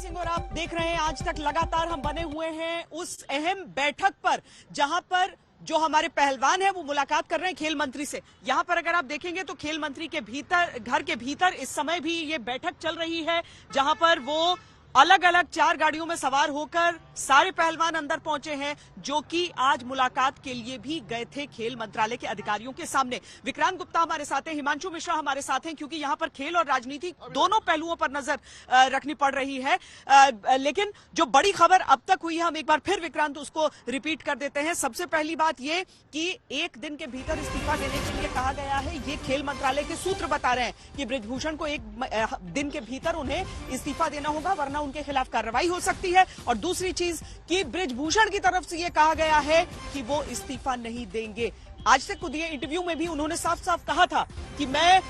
सिंह और आप देख रहे हैं आज तक लगातार हम बने हुए हैं उस अहम बैठक पर जहां पर जो हमारे पहलवान हैं वो मुलाकात कर रहे हैं खेल मंत्री से। यहां पर अगर आप देखेंगे तो खेल मंत्री के भीतर, घर के भीतर इस समय भी ये बैठक चल रही है जहां पर वो अलग अलग 4 गाड़ियों में सवार होकर सारे पहलवान अंदर पहुंचे हैं जो कि आज मुलाकात के लिए भी गए थे खेल मंत्रालय के अधिकारियों के सामने। विक्रांत गुप्ता हमारे साथ हैं, हिमांशु मिश्रा हमारे साथ हैं, क्योंकि यहां पर खेल और राजनीति दोनों पहलुओं पर नजर रखनी पड़ रही है। लेकिन जो बड़ी खबर अब तक हुई है, हम एक बार फिर विक्रांत उसको रिपीट कर देते हैं। सबसे पहली बात ये कि 1 दिन के भीतर इस्तीफा देने के लिए कहा गया है। ये खेल मंत्रालय के सूत्र बता रहे हैं कि बृजभूषण को 1 दिन के भीतर उन्हें इस्तीफा देना होगा, वरना उनके खिलाफ कार्रवाई हो सकती है। और दूसरी चीज कि बृजभूषण की तरफ से यह कहा गया है कि वो इस्तीफा नहीं देंगे। आज तक खुद ये इंटरव्यू में भी उन्होंने साफ साफ कहा था कि मैं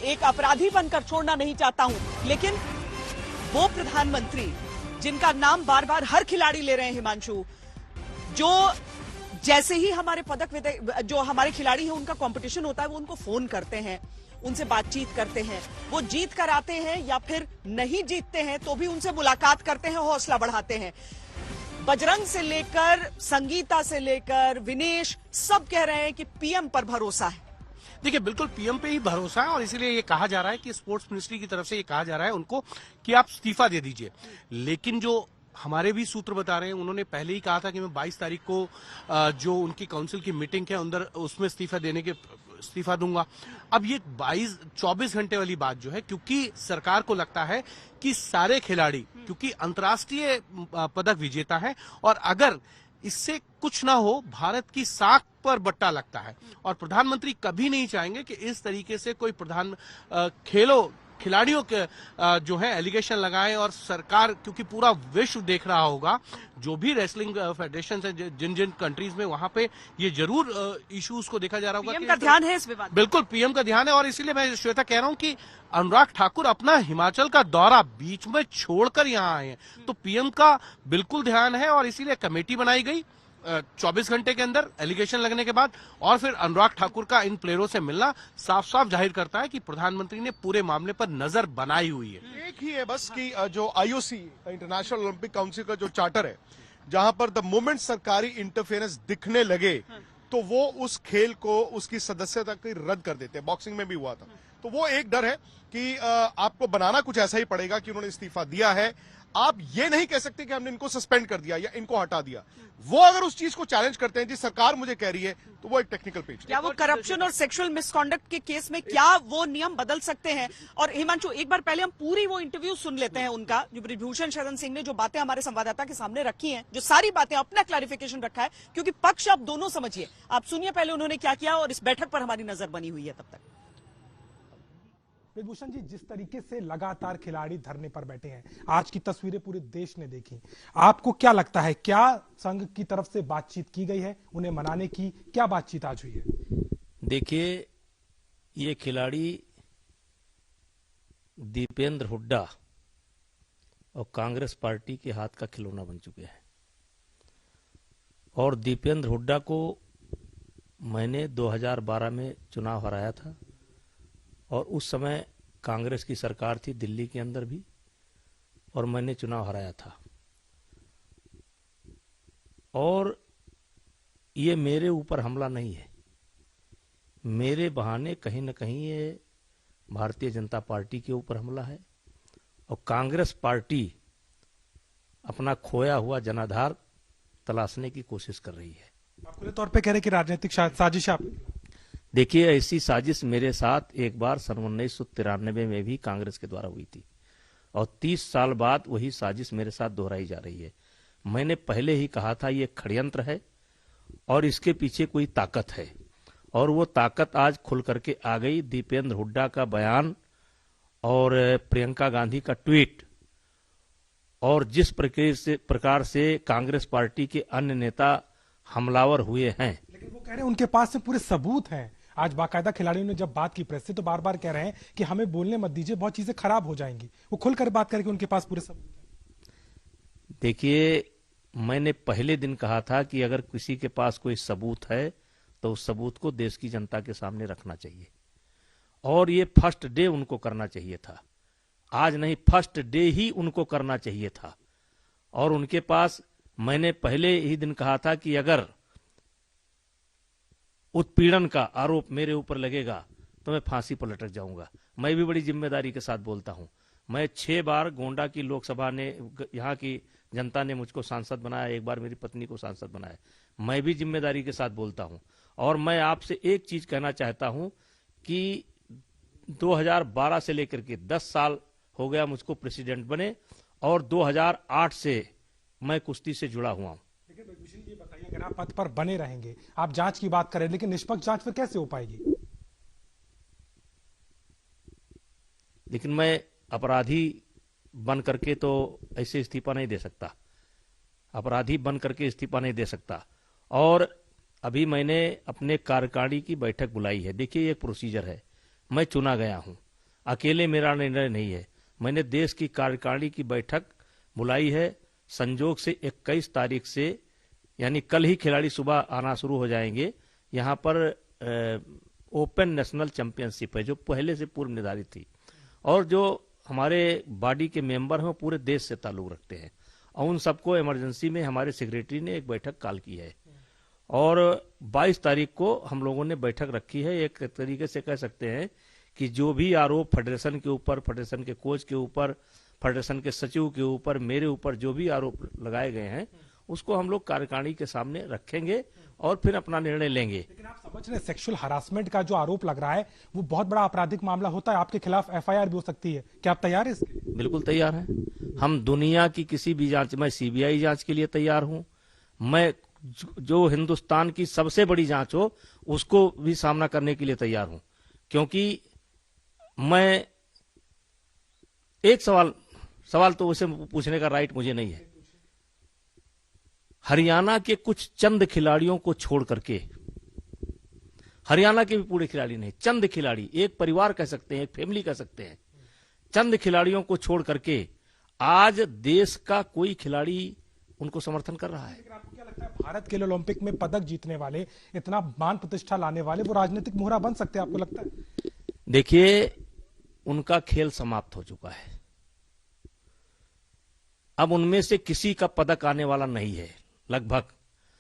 एक अपराधी बनकर छोड़ना नहीं चाहता हूं, लेकिन वो प्रधानमंत्री जिनका नाम बार बार हर खिलाड़ी ले रहे हैं हिमांशु, जो जैसे ही हमारे जो हमारे खिलाड़ी हैं उनका कंपटीशन होता है वो उनको फोन करते हैं, उनसे बातचीत करते हैं, वो जीत कर आते हैं या फिर नहीं जीतते हैं तो भी उनसे मुलाकात करते हैं, हौसला बढ़ाते हैं। बजरंग से लेकर संगीता से लेकर विनेश सब कह रहे हैं कि पीएम पर भरोसा है। देखिए, बिल्कुल पीएम पे ही भरोसा है और इसीलिए ये कहा जा रहा है कि स्पोर्ट्स मिनिस्ट्री की तरफ से ये कहा जा रहा है उनको कि आप इस्तीफा दे दीजिए। लेकिन जो हमारे भी सूत्र बता रहे हैं, उन्होंने पहले ही कहा था कि मैं 22 तारीख को जो उनकी काउंसिल की मीटिंग है अंदर उसमें इस्तीफा दूंगा। अब ये 24 घंटे वाली बात जो है, क्योंकि सरकार को लगता है कि सारे खिलाड़ी क्योंकि अंतर्राष्ट्रीय पदक विजेता है और अगर इससे कुछ ना हो भारत की साख पर बट्टा लगता है और प्रधानमंत्री कभी नहीं चाहेंगे कि इस तरीके से कोई खिलाड़ियों के जो है एलिगेशन लगाएं और सरकार, क्योंकि पूरा विश्व देख रहा होगा, जो भी रेसलिंग फेडरेशन है जिन जिन कंट्रीज में, वहां पे ये जरूर इश्यूज को देखा जा रहा होगा। पीएम का ध्यान है इस विवाद। बिल्कुल पीएम का ध्यान है और इसीलिए मैं श्वेता कह रहा हूं कि अनुराग ठाकुर अपना हिमाचल का दौरा बीच में छोड़कर यहाँ आए हैं, तो पीएम का बिल्कुल ध्यान है और इसीलिए कमेटी बनाई गई 24 घंटे के अंदर एलिगेशन लगने के बाद। और फिर अनुराग ठाकुर का इन प्लेयरों से मिलना साफ साफ जाहिर करता है कि प्रधानमंत्री ने पूरे मामले पर नजर बनाई हुई है। एक ही है बस कि जो आईओसी इंटरनेशनल ओलंपिक काउंसिल का जो चार्टर है, जहां पर द मोमेंट सरकारी इंटरफेरेंस दिखने लगे तो वो उस खेल को, उसकी सदस्यता को रद्द कर देते हैं। बॉक्सिंग में भी हुआ था। तो वो एक डर है कि आपको बनाना कुछ ऐसा ही पड़ेगा कि उन्होंने इस्तीफा दिया है। आप ये नहीं कह सकते कि हमने इनको सस्पेंड कर दिया या इनको हटा दिया। वो अगर उस चीज को चैलेंज करते हैं, जी सरकार मुझे कह रही है, तो वो एक टेक्निकल पेज। क्या वो करप्शन और सेक्सुअल मिसकॉन्डक्ट के केस में क्या वो नियम बदल सकते हैं? और हिमांशु, एक बार पहले हम पूरी वो इंटरव्यू सुन लेते हैं उनका, जो बृजभूषण शरण सिंह ने जो बातें हमारे संवाददाता के सामने रखी हैं, जो सारी बातें अपना क्लैरिफिकेशन रखा है, क्योंकि पक्ष आप दोनों समझिए। आप सुनिए पहले उन्होंने क्या किया और इस बैठक पर हमारी नजर बनी हुई है तब तक। बृजभूषण जी, जिस तरीके से लगातार खिलाड़ी धरने पर बैठे हैं, आज की तस्वीरें पूरे देश ने देखी, आपको क्या लगता है, क्या संघ की तरफ से बातचीत की गई है उन्हें मनाने की? क्या बातचीत आज हुई है? देखिए, ये खिलाड़ी दीपेंद्र हुड्डा और कांग्रेस पार्टी के हाथ का खिलौना बन चुके हैं और दीपेंद्र हुड्डा को मैंने 2012 में चुनाव हराया था और उस समय कांग्रेस की सरकार थी दिल्ली के अंदर भी और मैंने चुनाव हराया था। और ये मेरे ऊपर हमला नहीं है, मेरे बहाने कहीं न कहीं ये भारतीय जनता पार्टी के ऊपर हमला है और कांग्रेस पार्टी अपना खोया हुआ जनाधार तलाशने की कोशिश कर रही है। आप पूरे तौर पे कह रहे हैं कि राजनीतिक साजिश आप? देखिए, ऐसी साजिश मेरे साथ एक बार सन 1993 में भी कांग्रेस के द्वारा हुई थी और 30 साल बाद वही साजिश मेरे साथ दोहराई जा रही है। मैंने पहले ही कहा था ये षड्यंत्र है और इसके पीछे कोई ताकत है और वो ताकत आज खुल करके आ गई। दीपेंद्र हुड्डा का बयान और प्रियंका गांधी का ट्वीट और जिस प्रकार से कांग्रेस पार्टी के अन्य नेता हमलावर हुए हैं। लेकिन वो कह रहे हैं उनके पास से पूरे सबूत हैं। आज बाकायदा खिलाड़ियों ने जब बात की प्रेस से तो बार बार कह रहे हैं कि हमें बोलने मत दीजिए, बहुत चीजें खराब हो जाएंगी। वो खुलकर बात करके उनके पास पूरे सबूत हैं। देखिए, मैंने पहले दिन कहा था कि अगर किसी के पास कोई सबूत है तो उस सबूत को देश की जनता के सामने रखना चाहिए और ये फर्स्ट डे उनको करना चाहिए था। आज नहीं, फर्स्ट डे ही उनको करना चाहिए था। और उनके पास, मैंने पहले ही दिन कहा था कि अगर उत्पीड़न का आरोप मेरे ऊपर लगेगा तो मैं फांसी पर लटक जाऊंगा। मैं भी बड़ी जिम्मेदारी के साथ बोलता हूं। मैं 6 बार गोंडा की लोकसभा ने, यहाँ की जनता ने मुझको सांसद बनाया, 1 बार मेरी पत्नी को सांसद बनाया। मैं भी जिम्मेदारी के साथ बोलता हूं। और मैं आपसे एक चीज कहना चाहता हूं कि 2012 से लेकर के 10 साल हो गया मुझको प्रेसिडेंट बने, और 2008 से मैं कुश्ती से जुड़ा हुआ हूं। लेकिन ब्रिजभूषण जी बताइए, अगर आप पद पर बने रहेंगे, आप जांच की बात करें, लेकिन निष्पक्ष जांच फिर कैसे हो पाएगी? लेकिन मैं अपराधी बन करके तो ऐसे इस्तीफा नहीं दे सकता, अपराधी बन करके इस्तीफा नहीं दे सकता। और अभी मैंने अपने कार्यकारिणी की बैठक बुलाई है। देखिए, ये एक प्रोसीजर है। मैं चुना गया हूं, अकेले मेरा निर्णय नहीं है। मैंने देश की कार्यकारिणी की बैठक बुलाई है। संजोग से 21 तारीख से, यानी कल ही खिलाड़ी सुबह आना शुरू हो जाएंगे। यहाँ पर ओपन नेशनल चैंपियनशिप है जो पहले से पूर्व निर्धारित थी, और जो हमारे बॉडी के मेंबर हैं वो पूरे देश से ताल्लुक रखते हैं, और उन सबको इमरजेंसी में हमारे सेक्रेटरी ने एक बैठक कॉल की है। और 22 तारीख को हम लोगों ने बैठक रखी है। एक तरीके से कह सकते हैं कि जो भी आरोप फेडरेशन के ऊपर, फेडरेशन के कोच के ऊपर, फेडरेशन के सचिव के ऊपर, मेरे ऊपर जो भी आरोप लगाए गए हैं, उसको हम लोग कार्यकारिणी के सामने रखेंगे और फिर अपना निर्णय लेंगे। लेकिन आप समझ रहे हैं, सेक्सुअल हरासमेंट का जो आरोप लग रहा है वो बहुत बड़ा आपराधिक मामला होता है, आपके खिलाफ एफआईआर भी हो सकती है। क्या आप तैयार हैं इसके लिए? बिल्कुल तैयार हैं। हम दुनिया की किसी भी जांच, मैं सीबीआई जांच के लिए तैयार हूं। मैं जो हिंदुस्तान की सबसे बड़ी जांच हो उसको भी सामना करने के लिए तैयार हूं। क्योंकि मैं एक सवाल तो उसे पूछने का राइट मुझे नहीं है। हरियाणा के कुछ चंद खिलाड़ियों को छोड़ करके, हरियाणा के भी पूरे खिलाड़ी नहीं, चंद खिलाड़ी, एक परिवार कह सकते हैं, एक फैमिली कह सकते हैं, चंद खिलाड़ियों को छोड़ करके आज देश का कोई खिलाड़ी उनको समर्थन कर रहा है। लेकिन आपको क्या लगता है, भारत के लिए ओलंपिक में पदक जीतने वाले, इतना मान प्रतिष्ठा लाने वाले, वो राजनीतिक मोहरा बन सकते हैं, आपको लगता है? देखिए, उनका खेल समाप्त हो चुका है। अब उनमें से किसी का पदक आने वाला नहीं है। लगभग